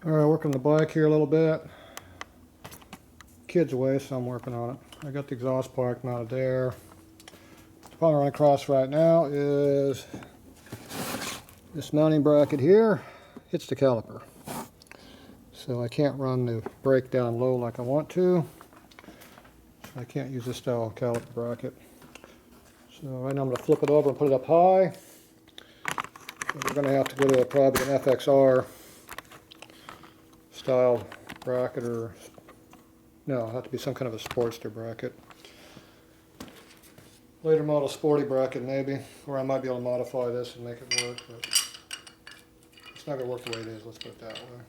Alright, working the bike here a little bit. Kid's away, so I'm working on it. I got the exhaust pipe mounted there. The problem I run across right now is this mounting bracket here hits the caliper. So I can't run the brake down low like I want to. So I can't use this style of caliper bracket. So right now I'm going to flip it over and put it up high. And we're going to have to go to probably an FXR style bracket, or no, it'll have to be some kind of a sportster bracket. Later model sporty bracket maybe, or I might be able to modify this and make it work, but it's not going to work the way it is, let's put it that way.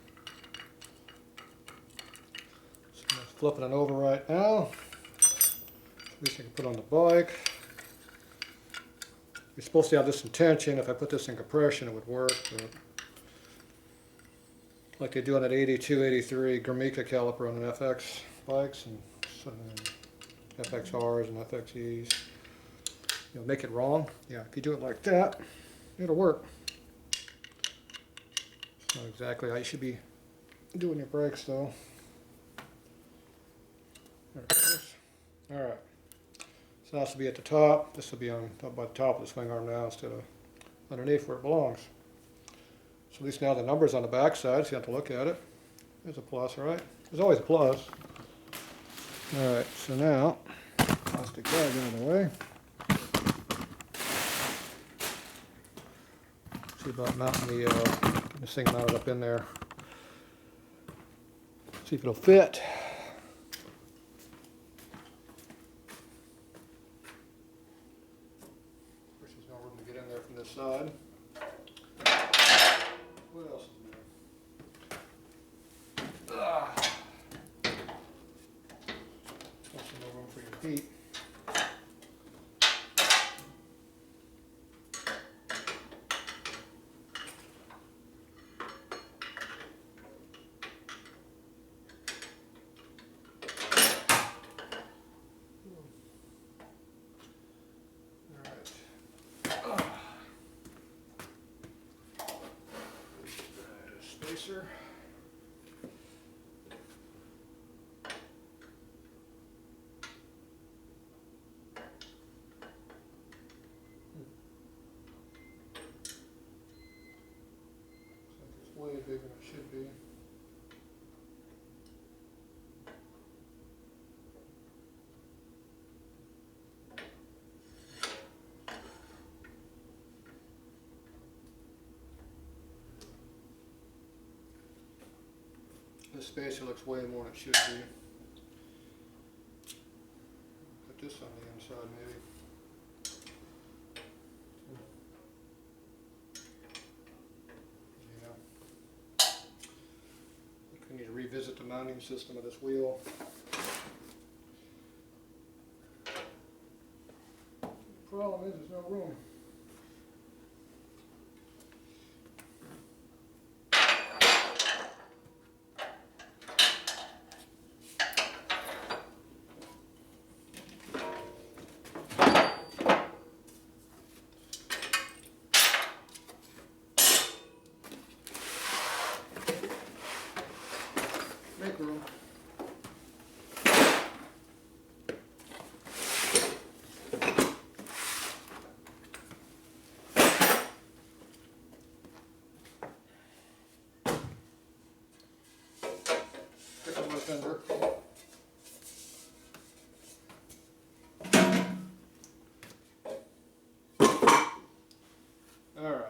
So I'm flipping it over right now. At least I can put on the bike. You're supposed to have this in tension. If I put this in compression it would work, but like they do on that 82, 83 Gramica caliper on an FX bikes and FXRs and FXEs. You know, make it wrong. Yeah, if you do it like that, it'll work. It's not exactly how you should be doing your brakes though. There it goes. Alright. So that will be at the top. This will be on by the top of the swing arm now instead of underneath where it belongs. So at least now the number's on the back side, so you have to look at it. There's a plus, right? There's always a plus. Alright, so now, plastic bag out of the way. See about mounting this thing mounted up in there. See if it'll fit. Of course, there's no room to get in there from this side. What else is there? Also no room for your feet. Spacer. It's way bigger than it should be. This spacer looks way more than it should be. Put this on the inside maybe. Yeah. I think we need to revisit the mounting system of this wheel. The problem is there's no room. Make room. Pick up my fender. All right.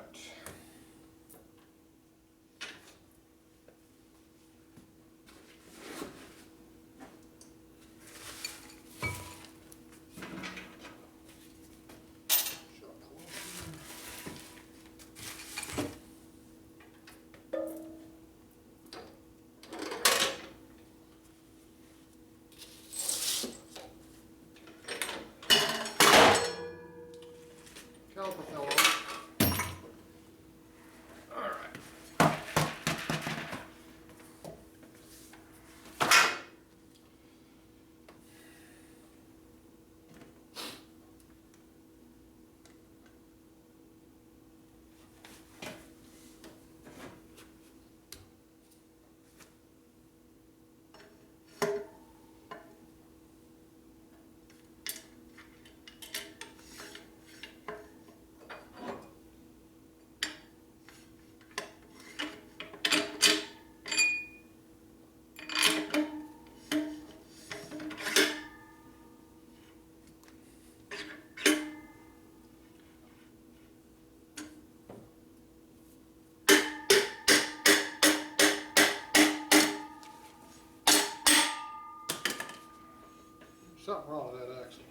something wrong with that axle.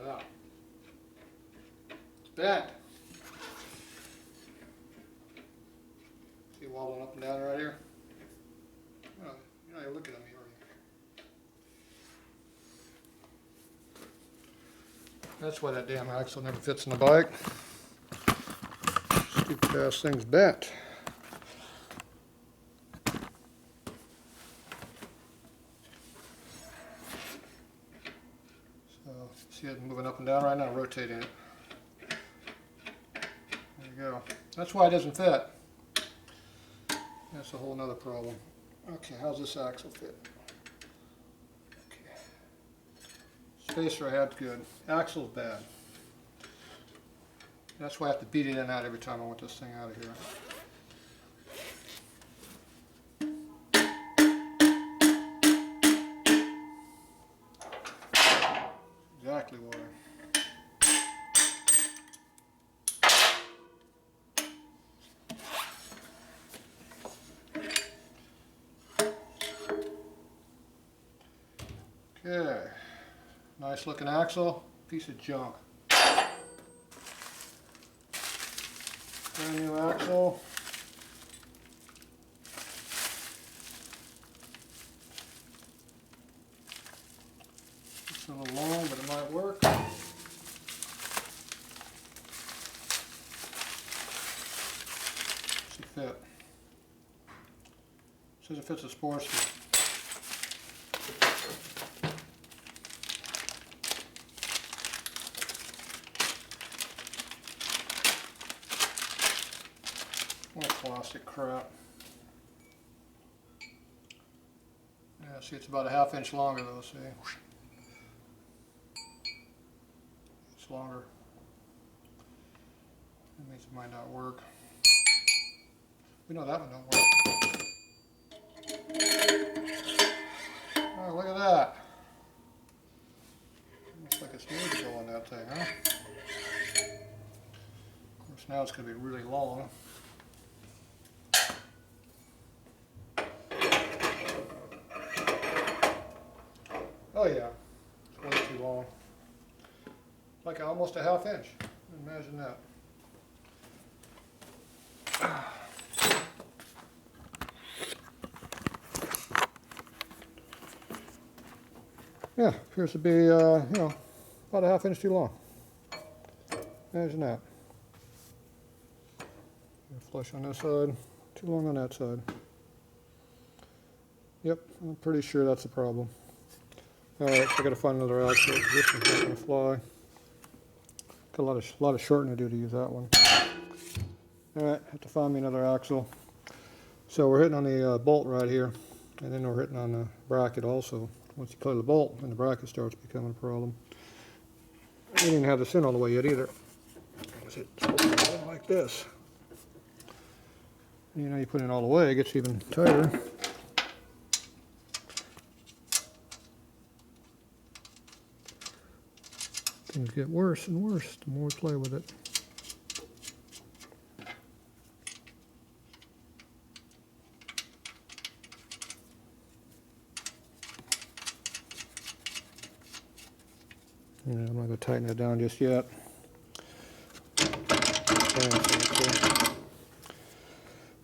Yeah. It's bent. See it wobbling up and down right here? Oh, you're not even looking at me, are you? That's why that damn axle never fits in the bike. Stupid ass thing's bent. So, see it moving up and down right now, rotating it. There you go. That's why it doesn't fit. That's a whole nother problem. Okay, how's this axle fit? Okay. Spacer I had good. Axle's bad. That's why I have to beat it in and out every time I want this thing out of here. Exactly why. Okay, nice looking axle, piece of junk. Brand new axle. It's a little long, but it might work. Does it fit? It says it fits a sportster. What plastic crap. Yeah, see, it's about a ½ inch longer though, see? It's longer. That means it might not work. We know that one don't work. Oh, look at that. Looks like it's made to go on that thing, huh? Of course, now it's going to be really long. Oh yeah, it's way too long. Like almost a ½ inch. Imagine that. Yeah, appears to be, you know, about a ½ inch too long. Imagine that. Flush on this side, too long on that side. Yep, I'm pretty sure that's the problem. Alright, so I gotta find another axle. This one's not gonna fly. Got a lot of shortening to do to use that one. Alright, have to find me another axle. So we're hitting on the bolt right here, and then we're hitting on the bracket also. Once you clear the bolt, then the bracket starts becoming a problem. We didn't have this in all the way yet either. It's supposed to go in like this. And, you know, you put it in all the way, it gets even tighter. Things get worse and worse the more we play with it. Yeah, I'm not going to tighten it down just yet.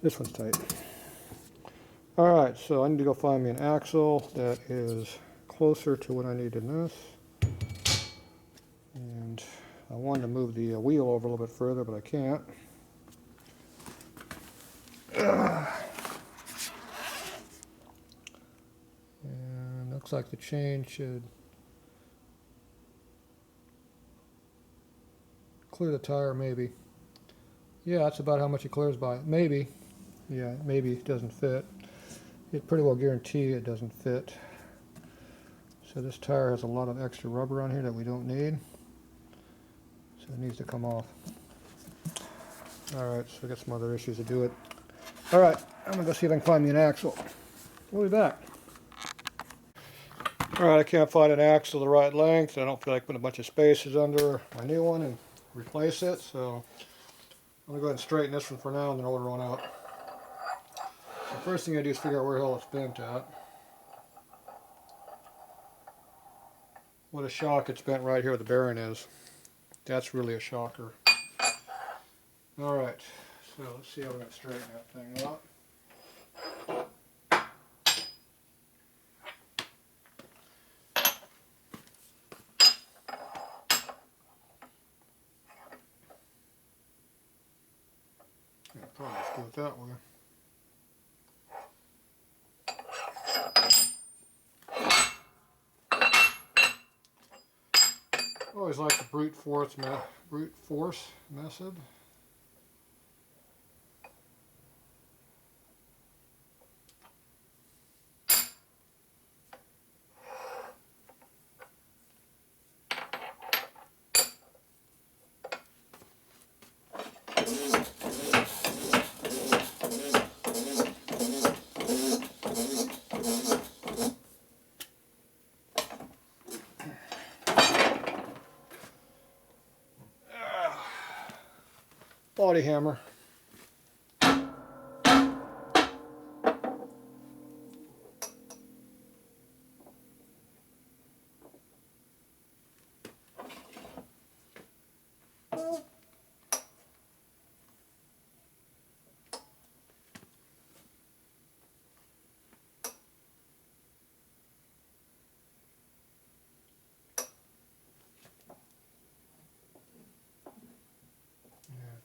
This one's tight. Alright, so I need to go find me an axle that is closer to what I need in this. And I wanted to move the wheel over a little bit further, but I can't. And looks like the chain should clear the tire, maybe. Yeah, that's about how much it clears by. Maybe. Yeah, maybe it doesn't fit. It pretty well guarantee it doesn't fit. So this tire has a lot of extra rubber on here that we don't need. So it needs to come off. Alright, so we got some other issues to do it. Alright, I'm going to go see if I can find me an axle. We'll be back. Alright, I can't find an axle the right length. I don't feel like putting a bunch of spacers under my new one and replace it. So I'm going to go ahead and straighten this one for now and then order one out. The first thing I do is figure out where the hell it's bent at. what a shock it's bent right here where the bearing is. That's really a shocker. Alright, so let's see how we're going to straighten that thing out. Yeah, probably just do it that way. I always like the brute force method. Body hammer.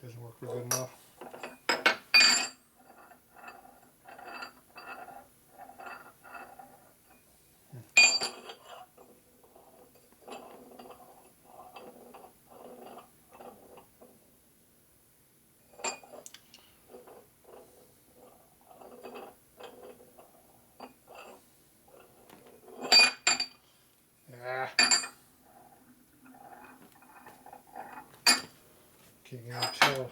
It doesn't work real good enough. Yeah. Can't even tell.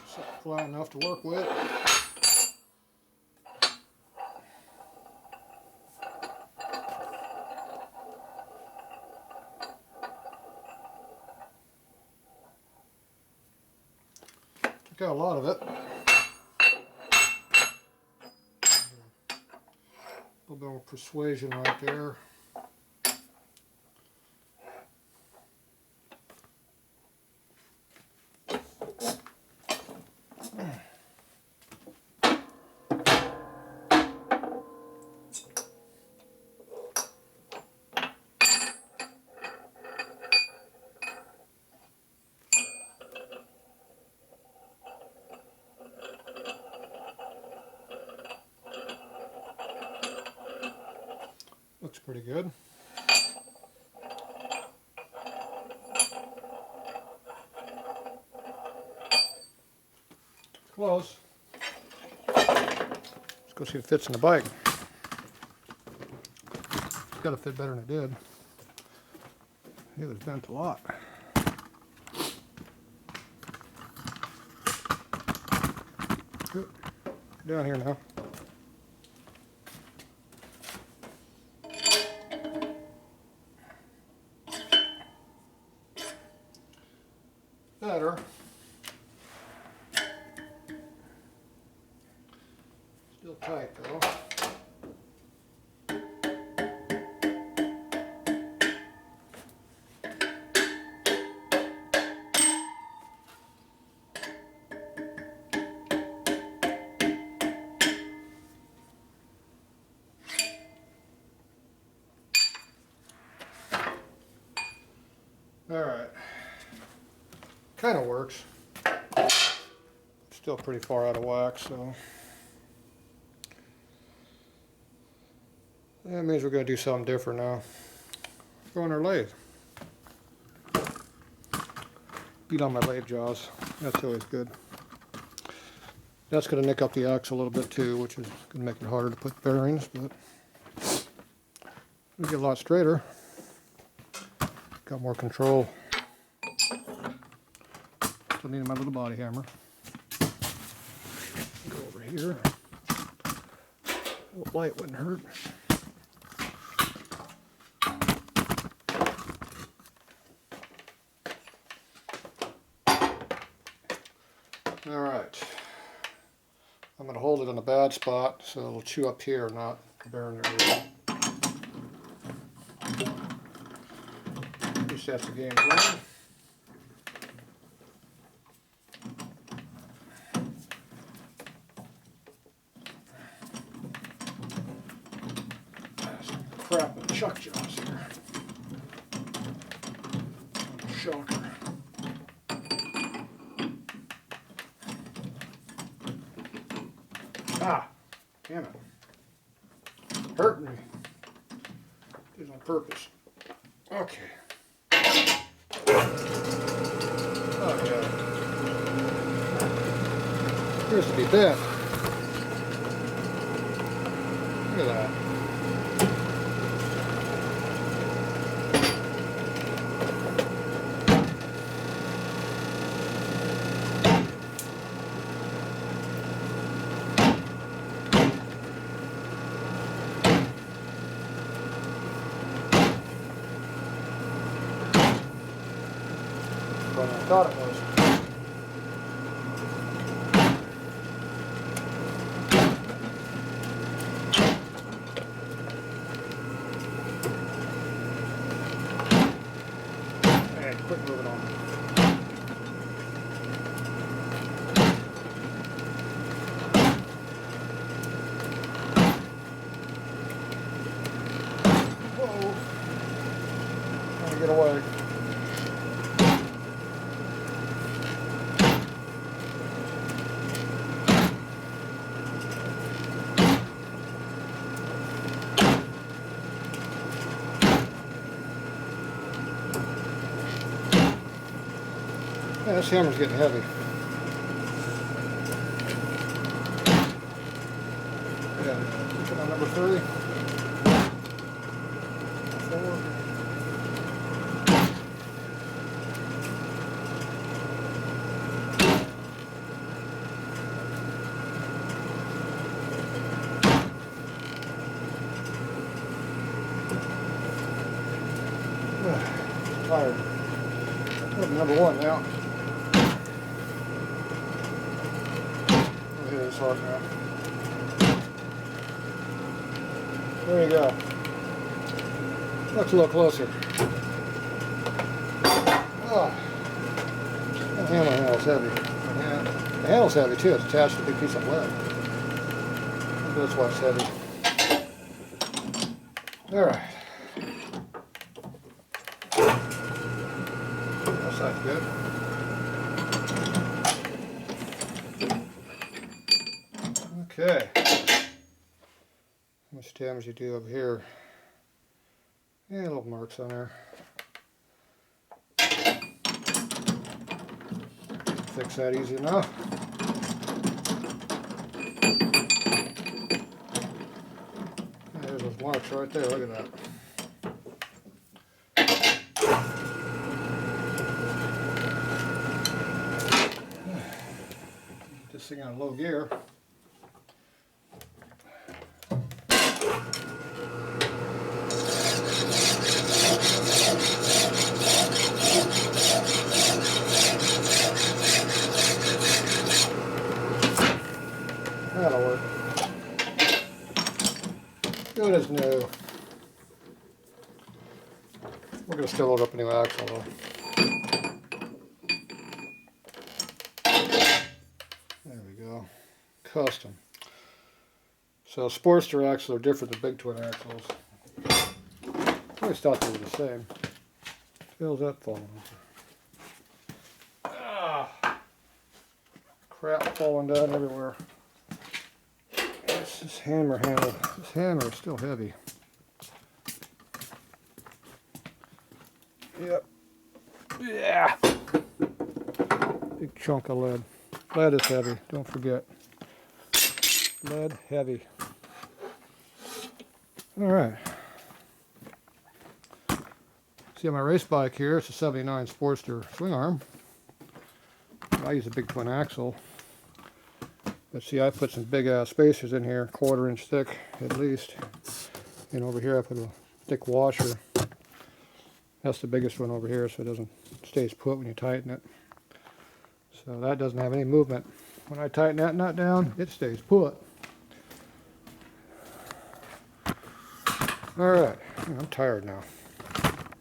Something flat enough to work with. Took out a lot of it. A little bit more persuasion right there. Looks pretty good. Close. Let's go see if it fits in the bike. It's got to fit better than it did. It was bent a lot. Good. Down here now. Better. Still tight though. Alright. Kind of works. Still pretty far out of whack, so that means we're going to do something different now. Go on our lathe. Beat on my lathe jaws. That's always good. That's going to nick up the axle a little bit too, which is going to make it harder to put bearings, but we get a lot straighter. Got more control. Still need my little body hammer. Go over here. A little light wouldn't hurt. Alright. I'm going to hold it in a bad spot so it'll chew up here, not the bearing area. least that's the game plan. Crap with chuck jaws here. Shocker. Ah, damn it. Hurt me. Did it on purpose. Okay. Oh yeah. Appears to be bent. Look at that. But I thought it was. Hey, quit moving on. Whoa. Trying to get away. Yeah, this hammer's getting heavy. Yeah, put on number 30. 4. Tired. Look, number 1 now. Hit this hard now. There you go. Looks a little closer. Oh, that hammer handle's heavy. Yeah, the handle's heavy too. It's attached to a big piece of lead. That's why it's heavy. All right. That side's good. Okay. How much damage you do up here? Yeah, little marks on there. Fix that easy enough. There's those marks right there. Look at that. Get this thing on low gear. That'll work. Good as new. We're going to still load up a new axle though. There we go. Custom. So sportster axles are different than big twin axles. I always thought they were the same. Feels that falling. Ah, crap falling down everywhere. This hammer handle. This hammer is still heavy. Yep. Yeah. Big chunk of lead. Lead is heavy. Don't forget. Lead heavy. All right. See on my race bike here, it's a 79 Sportster swing arm. I use a big twin axle. But see, I put some big spacers in here, 1/4 inch thick at least. And over here I put a thick washer. That's the biggest one over here, so it doesn't stays put when you tighten it. So that doesn't have any movement. When I tighten that nut down, it stays put. Alright, I'm tired now.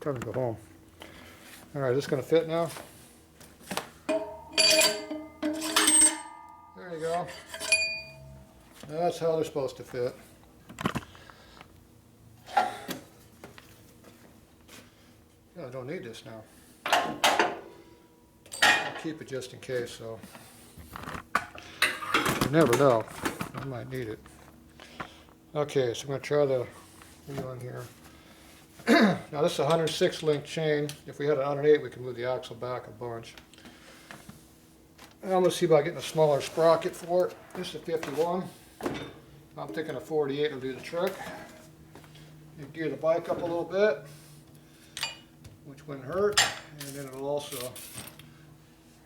Time to go home. Alright, is this going to fit now? There you go. That's how they're supposed to fit. Yeah, I don't need this now. I'll keep it just in case, so you never know. I might need it. Okay, so I'm going to try the wheel on here. Now this is a 106 link chain. If we had an 108, we could move the axle back a bunch. And I'm going to see about getting a smaller sprocket for it. This is a 51. I'm thinking a 48 will do the trick. You gear the bike up a little bit, which wouldn't hurt, and then it'll also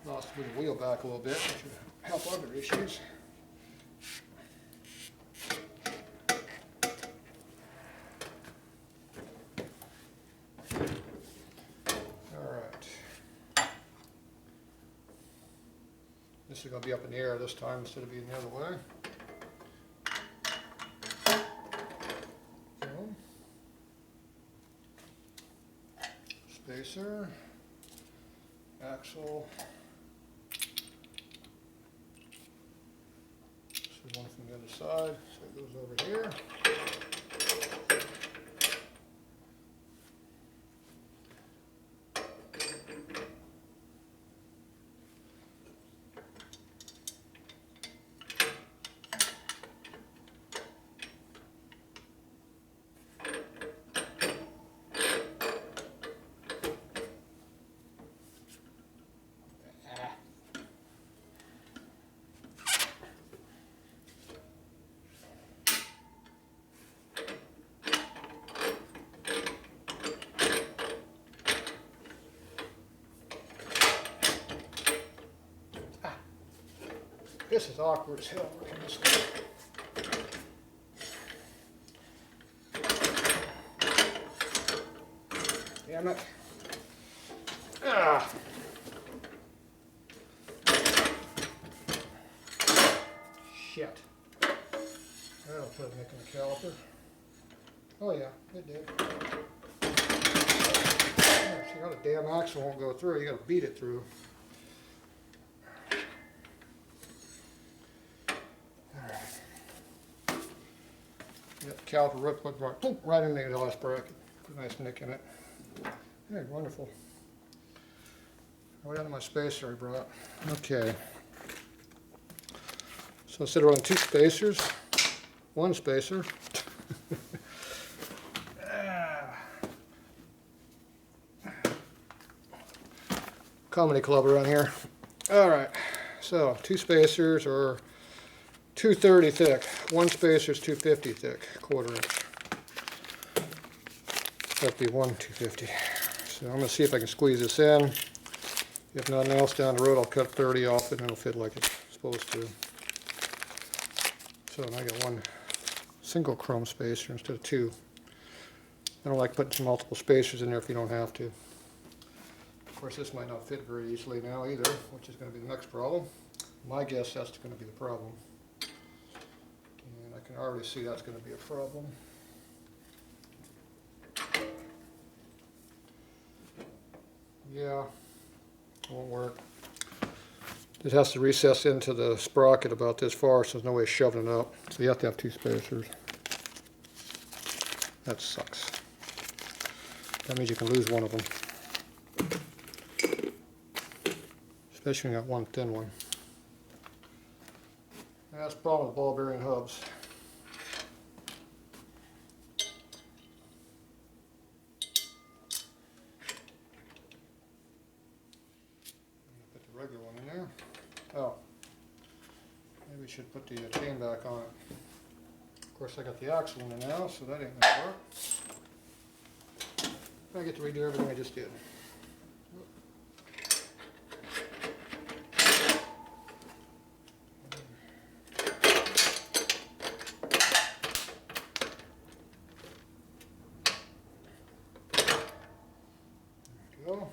move the wheel back a little bit, which would help other issues. This is going to be up in the air this time instead of being the other way. So, spacer, axle. This is one from the other side, so it goes over here. This is awkward as hell working this way. Damn it. Ah. Shit. That'll put a nick in the caliper. Oh yeah, it did. Yeah, see how the damn axle won't go through, you gotta beat it through. Yep, caliper rip went right in the last bracket. Put a nice nick in it. Hey, wonderful. Right out of my spacer I brought. Okay. So instead of running two spacers, one spacer. Comedy club around here. Alright, so two spacers are 230 thick. One spacer is 250 thick, quarter inch. That'd be 250. So I'm going to see if I can squeeze this in. If nothing else down the road, I'll cut 30 off it and it'll fit like it's supposed to. So I got one single chrome spacer instead of two. I don't like putting some multiple spacers in there if you don't have to. Of course, this might not fit very easily now either, which is going to be the next problem. My guess that's going to be the problem. And I can already see that's going to be a problem. Yeah, won't work. It has to recess into the sprocket about this far, so there's no way shoving it up. So you have to have two spacers. That sucks. That means you can lose one of them. Especially when you got one thin one. And that's the problem with ball bearing hubs. Put the regular one in there. Oh, maybe we should put the chain back on it. Of course I got the axle in there now, so that ain't gonna work. I get to redo everything I just did. Go.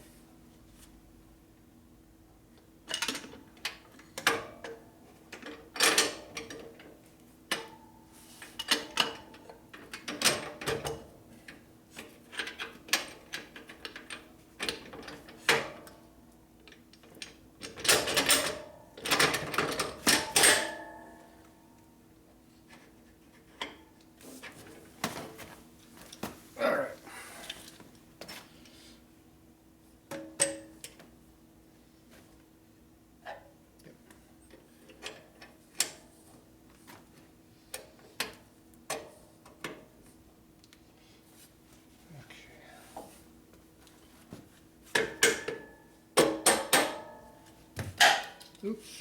Oops.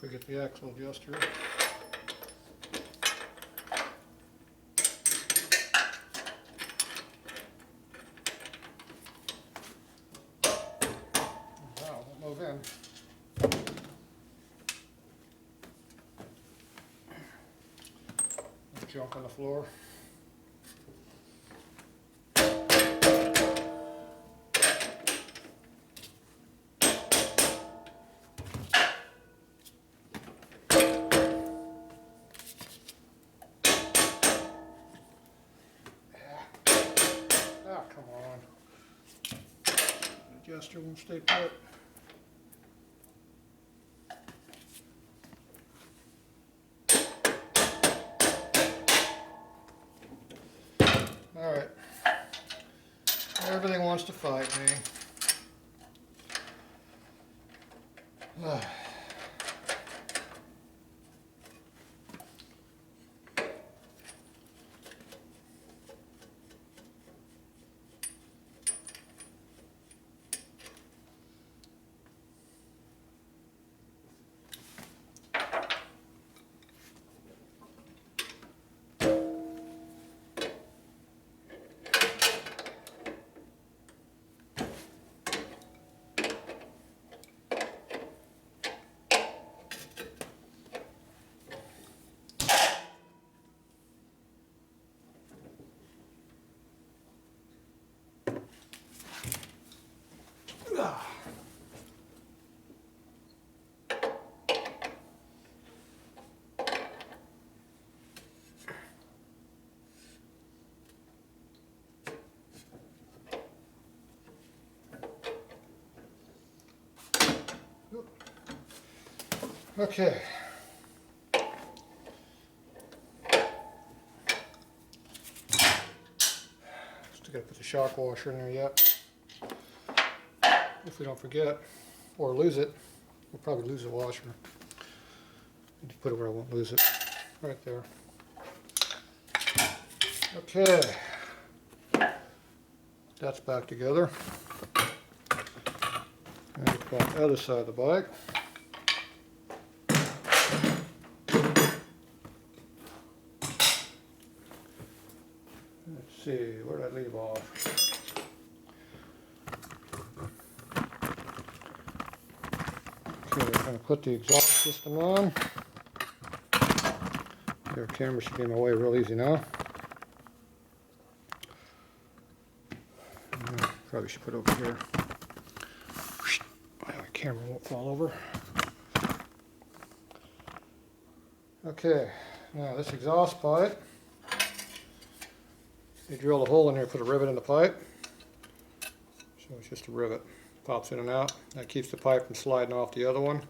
Forget the axle adjuster. Wow, won't move in. Junk on the floor. Ah, come on. The adjuster won't stay put. All right. Everything wants to fight me. Okay. Still gotta put the shock washer in there yet. If we don't forget or lose it, we'll probably lose the washer. Need to put it where I won't lose it. Right there. Okay. That's back together. And we've got the other side of the bike. Let's see, where did I leave off? Okay, we're going to put the exhaust system on. Your camera should be in my way real easy now. Probably should put it over here. My camera won't fall over. Okay, now this exhaust pipe, you drill a hole in here, put a rivet in the pipe. So it's just a rivet, pops in and out. That keeps the pipe from sliding off the other one.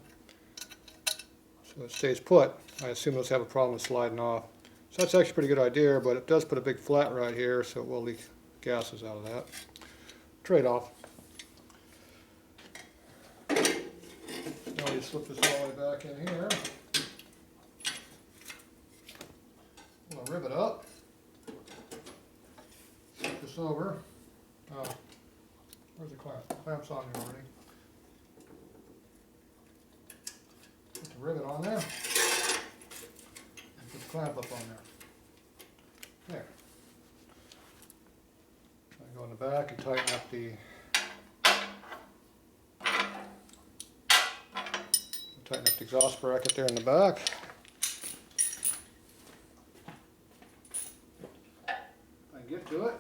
So it stays put. I assume those have a problem with sliding off. So that's actually a pretty good idea, but it does put a big flat right here, so it will leak gases out of that. Trade-off. Now you slip this all the way back in here. I'm going to rivet up. Flip this over. Oh, where's the clamp? The clamp's on here already. Put the rivet on there. And put the clamp up on there. There. I go in the back and tighten up the exhaust bracket there in the back. If I can get to it.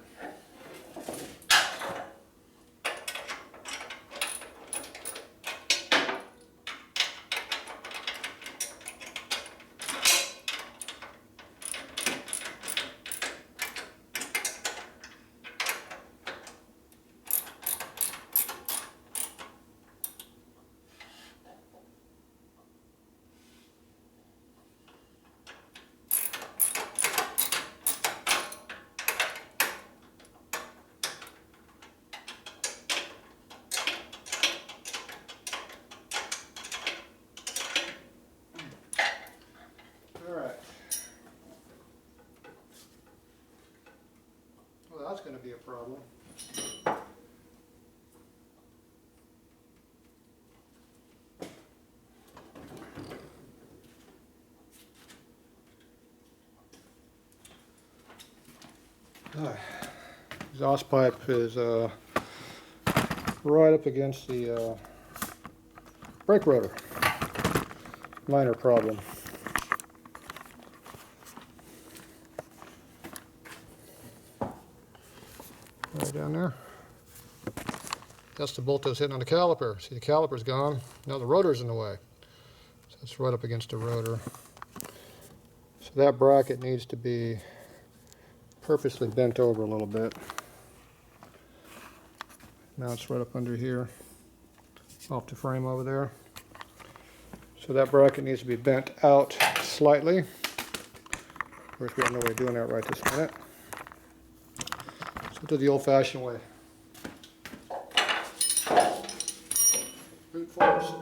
That's going to be a problem. Exhaust pipe is right up against the brake rotor. Minor problem. Right down there. That's the bolt that's hitting on the caliper. See, the caliper's gone. Now the rotor's in the way. So it's right up against the rotor. So that bracket needs to be purposely bent over a little bit. Now it's right up under here, off the frame over there. So that bracket needs to be bent out slightly. Of course, we have no way of doing that right this minute. So we'll do the old-fashioned way. Brute force.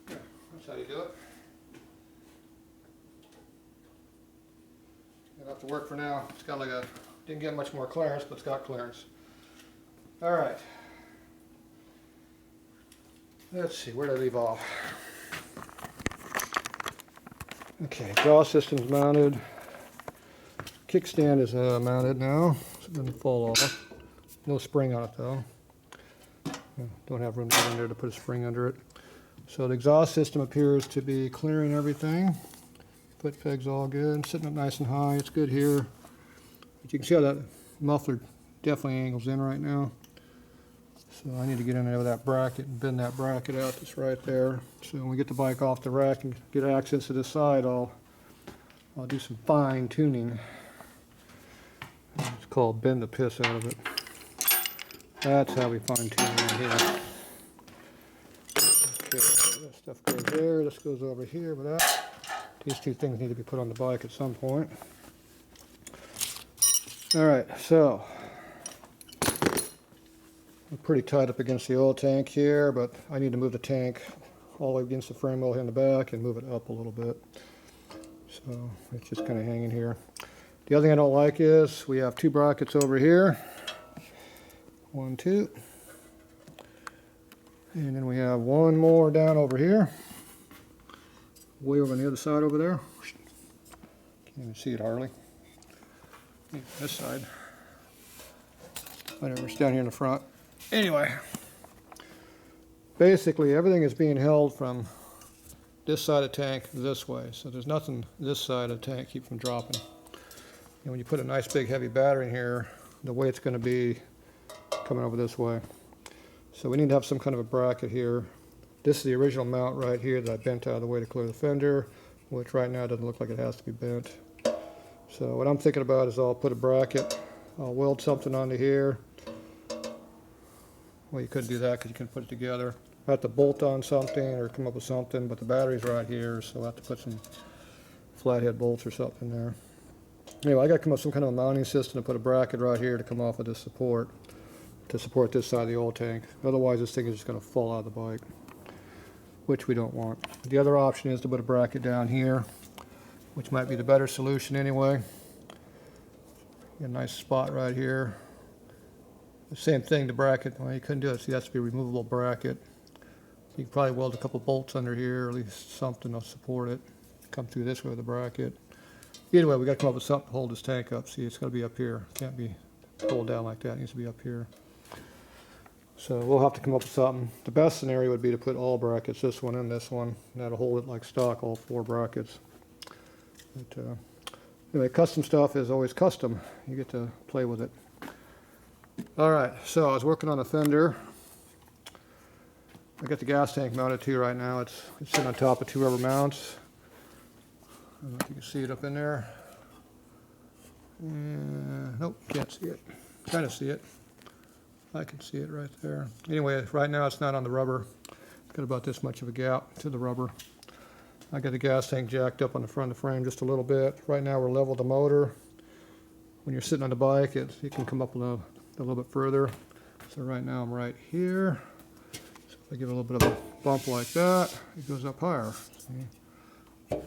That's how you do it. It'll have to work for now. It's got like a, didn't get much more clearance, but it's got clearance. All right. Let's see, where did I leave off? Okay, exhaust system's mounted. Kickstand is mounted now, so it doesn't fall off. No spring on it though. Don't have room to get in there to put a spring under it. So the exhaust system appears to be clearing everything. Foot peg's all good, sitting up nice and high. It's good here. But you can see how that muffler definitely angles in right now. So I need to get in there with that bracket and bend that bracket out that's right there. So when we get the bike off the rack and get access to this side, I'll do some fine tuning. It's called bend the piss out of it. That's how we fine tune right here. Okay, that stuff goes there, this goes over here with that. These two things need to be put on the bike at some point. Alright, so I'm pretty tight up against the oil tank here, but I need to move the tank all the way against the frame wheel here in the back and move it up a little bit. So it's just kind of hanging here. The other thing I don't like is we have two brackets over here. 1, 2. And then we have one more down over here. Way over on the other side over there. Can't even see it, Harley. This side. Whatever, it's down here in the front. Anyway, basically everything is being held from this side of the tank this way. So there's nothing this side of the tank keep from dropping. And when you put a nice big heavy battery in here, the weight's going to be coming over this way. So we need to have some kind of a bracket here. This is the original mount right here that I bent out of the way to clear the fender, which right now doesn't look like it has to be bent. So what I'm thinking about is I'll put a bracket, I'll weld something onto here. Well, you couldn't do that because you couldn't put it together. I have to bolt on something or come up with something, but the battery's right here, so I have to put some flathead bolts or something there. Anyway, I got to come up with some kind of a mounting system to put a bracket right here to come off of this support, to support this side of the oil tank. Otherwise, this thing is just going to fall out of the bike, which we don't want. The other option is to put a bracket down here, which might be the better solution anyway. Get a nice spot right here. The same thing, the bracket, well, you couldn't do it, so it has to be a removable bracket. You can probably weld a couple bolts under here, or at least something to support it. Come through this way with the bracket. Either way, we got to come up with something to hold this tank up. See, it's got to be up here. It can't be pulled down like that. It needs to be up here. So we'll have to come up with something. The best scenario would be to put all brackets, this one and this one. And that'll hold it like stock, all 4 brackets. But, anyway, custom stuff is always custom. You get to play with it. All right, so I was working on a fender. I got the gas tank mounted too right now. It's sitting on top of 2 rubber mounts. I don't know if you can see it up in there. Nope, can't see it. Kind of see it. I can see it right there. Anyway, right now it's not on the rubber. It's got about this much of a gap to the rubber. I got the gas tank jacked up on the front of the frame just a little bit. Right now we're level the motor. When you're sitting on the bike, it can come up a little bit further. So right now I'm right here. So if I give it a little bit of a bump like that, it goes up higher. See?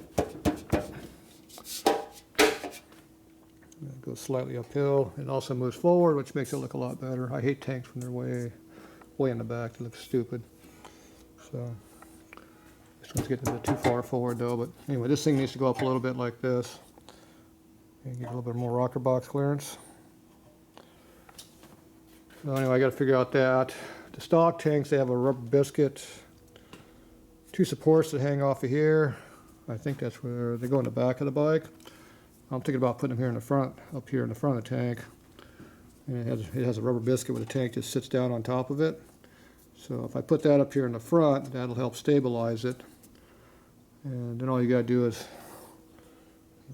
It goes slightly uphill. It also moves forward, which makes it look a lot better. I hate tanks when they're way in the back. They look stupid. So So this one's getting a bit too far forward though, but anyway, this thing needs to go up a little bit like this. And get a little bit more rocker box clearance. So anyway, I got to figure out that. The stock tanks, they have a rubber biscuit, 2 supports that hang off of here. I think that's where they go in the back of the bike. I'm thinking about putting them here in the front, up here in the front of the tank. And it has a rubber biscuit where the tank just sits down on top of it. So if I put that up here in the front, that'll help stabilize it. And then all you got to do is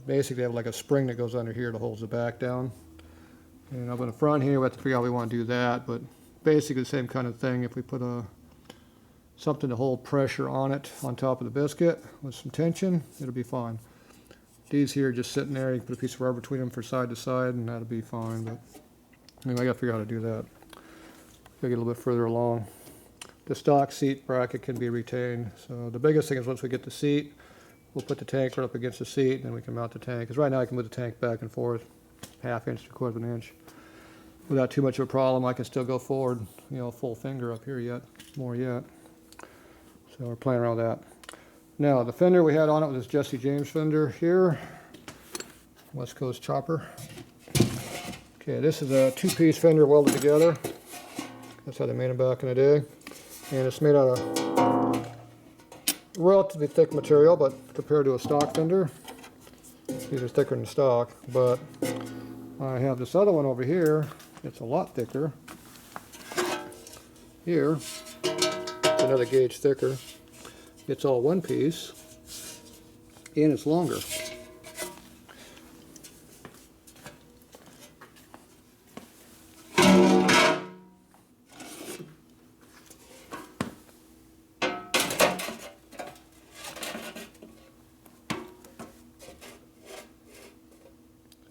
basically have like a spring that goes under here that holds the back down. And up in the front here, we have to figure out how we want to do that. But basically the same kind of thing. If we put something to hold pressure on it on top of the biscuit with some tension, it'll be fine. These here just sitting there, you can put a piece of rubber between them for side to side and that'll be fine. But anyway, I got to figure out how to do that. Gotta get a little bit further along. The stock seat bracket can be retained. So the biggest thing is once we get the seat, we'll put the tank right up against the seat and then we can mount the tank. Because right now I can move the tank back and forth, 1/2 inch to 1/4 inch. Without too much of a problem, I can still go forward, you know, full finger up here yet, more yet. So we're playing around with that. Now the fender we had on it was this Jesse James fender here, West Coast chopper. Okay, this is a 2-piece fender welded together. That's how they made them back in the day. And it's made out of relatively thick material, but compared to a stock fender, these are thicker than stock. But I have this other one over here. It's a lot thicker. Here, it's another gauge thicker. It's all 1 piece, and it's longer.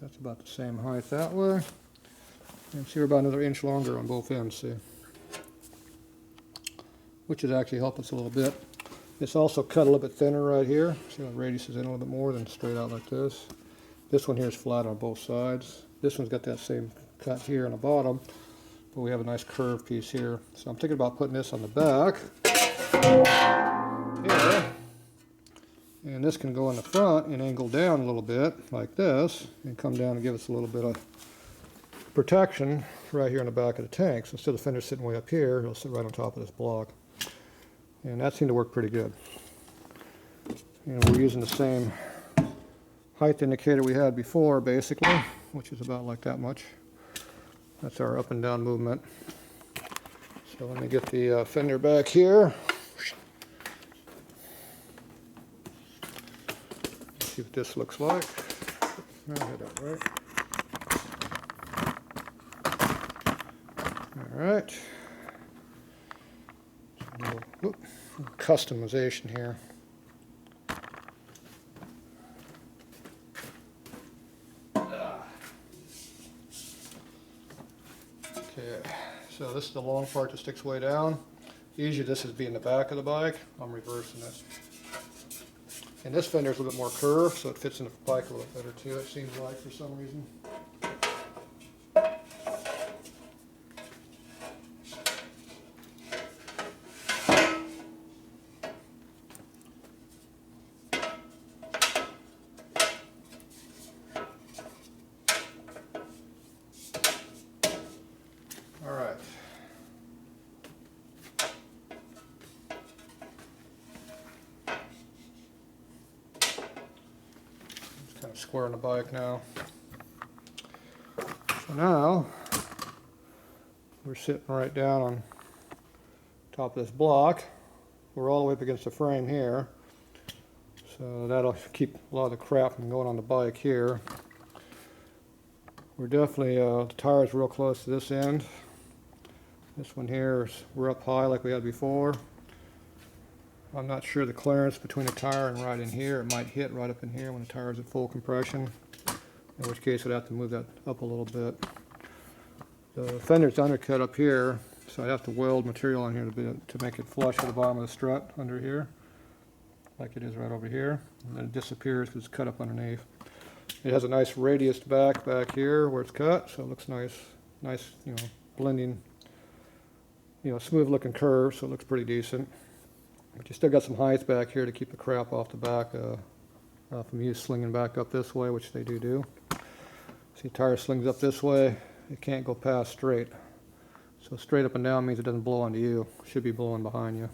That's about the same height that way. And see, we're about another inch longer on both ends, see? Which is actually helping us a little bit. It's also cut a little bit thinner right here. See how the radius is in a little bit more than straight out like this. This one here is flat on both sides. This one's got that same cut here on the bottom, but we have a nice curved piece here. So I'm thinking about putting this on the back here. And this can go in the front and angle down a little bit like this and come down and give us a little bit of protection right here in the back of the tank. So instead of the fender sitting way up here, it'll sit right on top of this block. And that seemed to work pretty good. And we're using the same height indicator we had before, basically, which is about like that much. That's our up and down movement. So let me get the fender back here. Let's see what this looks like. I had that right. All right. Little customization here. Okay, so this is the long part that sticks way down. Usually this would be in the back of the bike. I'm reversing this. And this fender is a little bit more curved, so it fits in the bike a little better too, it seems like, for some reason. All right. Just kind of squaring the bike now. So now we're sitting right down on top of this block. We're all the way up against the frame here. So that'll keep a lot of the crap from going on the bike here. We're definitely, the tire's real close to this end. This one here, we're up high like we had before. I'm not sure the clearance between the tire and right in here. It might hit right up in here when the tire is at full compression, in which case I'd have to move that up a little bit. The fender's undercut up here, so I'd have to weld material on here to make it flush with the bottom of the strut under here, like it is right over here. And then it disappears because it's cut up underneath. It has a nice radius back here where it's cut, so it looks nice, you know, blending, you know, smooth looking curve, so it looks pretty decent. But you still got some height back here to keep the crap off the back from you slinging back up this way, which they do. See, tire slings up this way, it can't go past straight. So straight up and down means it doesn't blow onto you. It should be blowing behind you.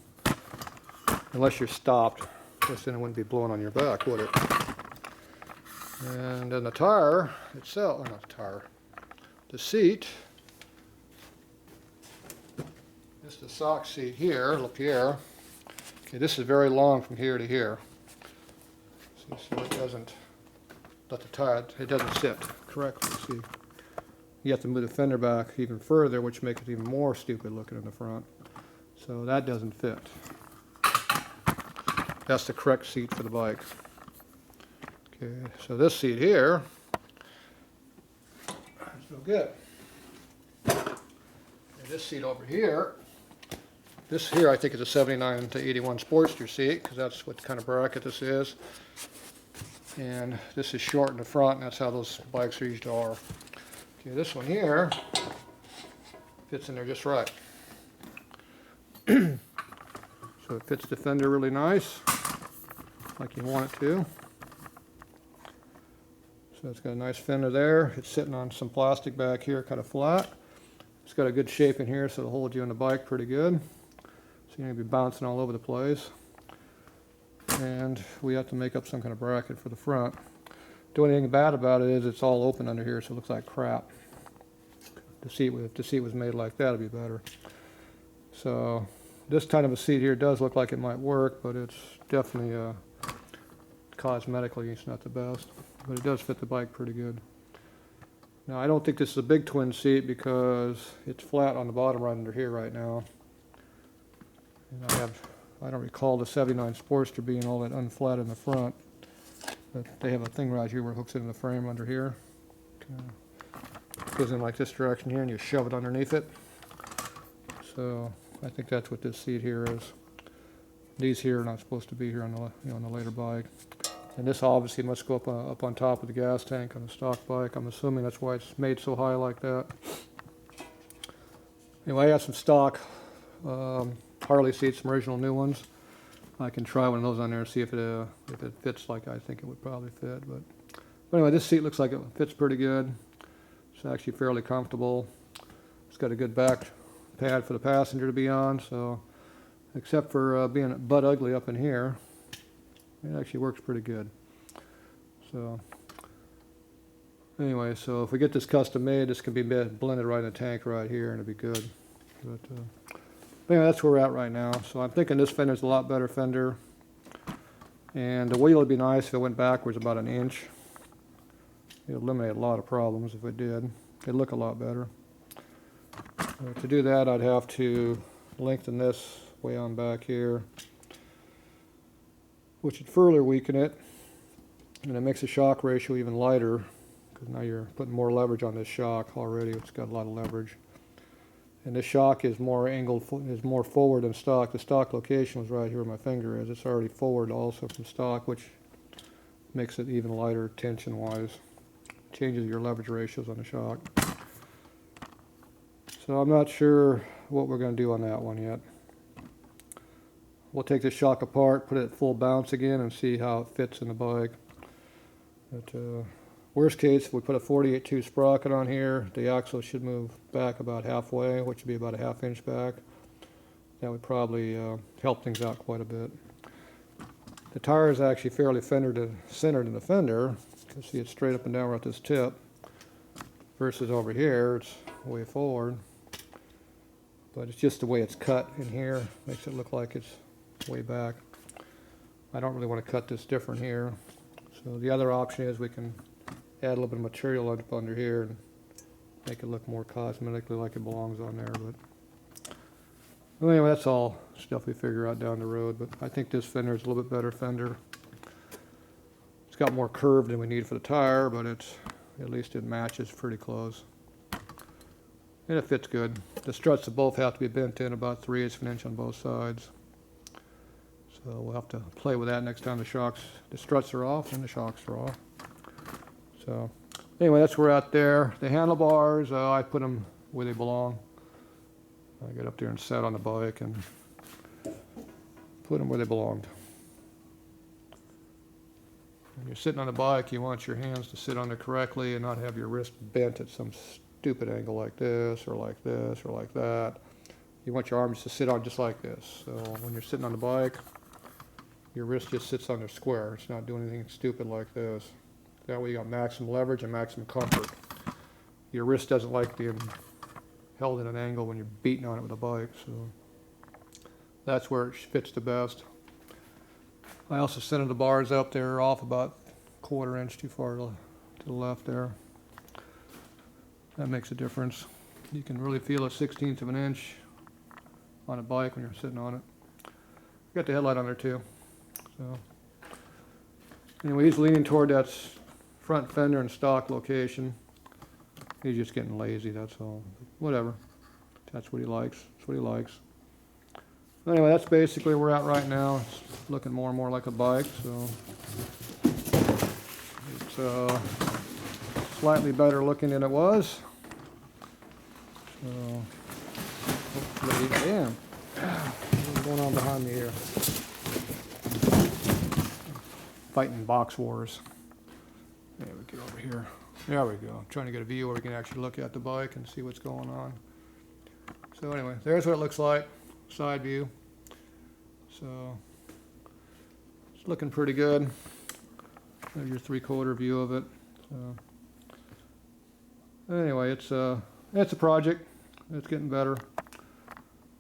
Unless you're stopped, because then it wouldn't be blowing on your back, would it? And then the tire itself, not the tire, the seat, this is the sock seat here, up here. Okay, this is very long from here to here. See, so it doesn't let the tire, it doesn't sit correctly. See, you have to move the fender back even further, which makes it even more stupid looking in the front. So that doesn't fit. That's the correct seat for the bike. Okay, so this seat here is no good. And this seat over here, this here I think is a 79 to 81 Sportster seat, because that's what kind of bracket this is. And this is short in the front, and that's how those bikes usually are. Okay, this one here fits in there just right. So it fits the fender really nice, like you want it to. So it's got a nice fender there. It's sitting on some plastic back here, kind of flat. It's got a good shape in here, so it'll hold you on the bike pretty good. So you're going to be bouncing all over the place. And we have to make up some kind of bracket for the front. The only thing bad about it is it's all open under here, so it looks like crap. If the seat was made like that, it'd be better. So this kind of a seat here does look like it might work, but it's definitely cosmetically it's not the best. But it does fit the bike pretty good. Now I don't think this is a big twin seat because it's flat on the bottom right under here right now. And I don't recall the 79 Sportster being all that unflat in the front. But they have a thing right here where it hooks it in the frame under here. Goes in like this direction here and you shove it underneath it. So I think that's what this seat here is. These here are not supposed to be here on the on the later bike. And this obviously must go up on top of the gas tank on the stock bike. I'm assuming that's why it's made so high like that. Anyway, I got some stock Harley seats, some original new ones. I can try one of those on there and see if it fits like I think it would probably fit. But anyway, this seat looks like it fits pretty good. It's actually fairly comfortable. It's got a good back pad for the passenger to be on, so except for being butt ugly up in here, it actually works pretty good. So anyway, so if we get this custom made, this can be blended right in the tank right here and it'll be good. But anyway, that's where we're at right now. So I'm thinking this fender's a lot better fender, and the wheel would be nice if it went backwards about an inch. It would eliminate a lot of problems if it did. It'd look a lot better. To do that, I'd have to lengthen this way on back here, which would further weaken it, and it makes the shock ratio even lighter, because now you're putting more leverage on this shock already. It's got a lot of leverage. And this shock is more angled, is more forward than stock. The stock location was right here where my finger is. It's already forward also from stock, which makes it even lighter tension-wise. Changes your leverage ratios on the shock. So I'm not sure what we're going to do on that one yet. We'll take the shock apart, put it at full bounce again, and see how it fits in the bike. But worst case, if we put a 48.2 sprocket on here, the axle should move back about halfway, which would be about a ½ inch back. That would probably help things out quite a bit. The tire is actually fairly centered in the fender. You can see it's straight up and down right at this tip, versus over here, it's way forward. But it's just the way it's cut in here, makes it look like it's way back. I don't really want to cut this different here. So the other option is we can add a little bit of material up under here and make it look more cosmetically like it belongs on there. But anyway, that's all stuff we figure out down the road. But I think this fender is a little bit better fender. It's got more curve than we need for the tire, but at least it matches pretty close. And it fits good. The struts both have to be bent in about 3/8 of an inch on both sides. So we'll have to play with that next time the struts are off and the shocks are off. So anyway, that's where we're at there. The handlebars, I put them where they belong. I get up there and set on the bike and put them where they belonged. When you're sitting on a bike, you want your hands to sit on there correctly and not have your wrist bent at some stupid angle like this or like this or like that. You want your arms to sit on just like this. So when you're sitting on the bike, your wrist just sits on there square. It's not doing anything stupid like this. That way you got maximum leverage and maximum comfort. Your wrist doesn't like being held at an angle when you're beating on it with a bike, so that's where it fits the best. I also centered the bars up there off about 1/4 inch too far to the left there. That makes a difference. You can really feel a 1/16 of an inch on a bike when you're sitting on it. Got the headlight on there too. So anyway, he's leaning toward that front fender and stock location. He's just getting lazy, that's all. Whatever. That's what he likes. That's what he likes. Anyway, that's basically where we're at right now. It's looking more and more like a bike, so it's slightly better looking than it was. So hopefully, damn, what's going on behind me here? Fighting box wars. There we go over here. There we go. I'm trying to get a view where we can actually look at the bike and see what's going on. So anyway, there's what it looks like. Side view. So it's looking pretty good. There's your 3/4 view of it. So anyway, it's a project. It's getting better.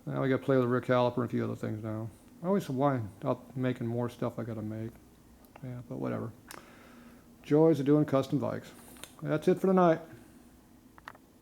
Now we got to play with the rear caliper and a few other things now. I always wind up making more stuff I got to make. Yeah, but whatever. Joys of doing custom bikes. That's it for tonight.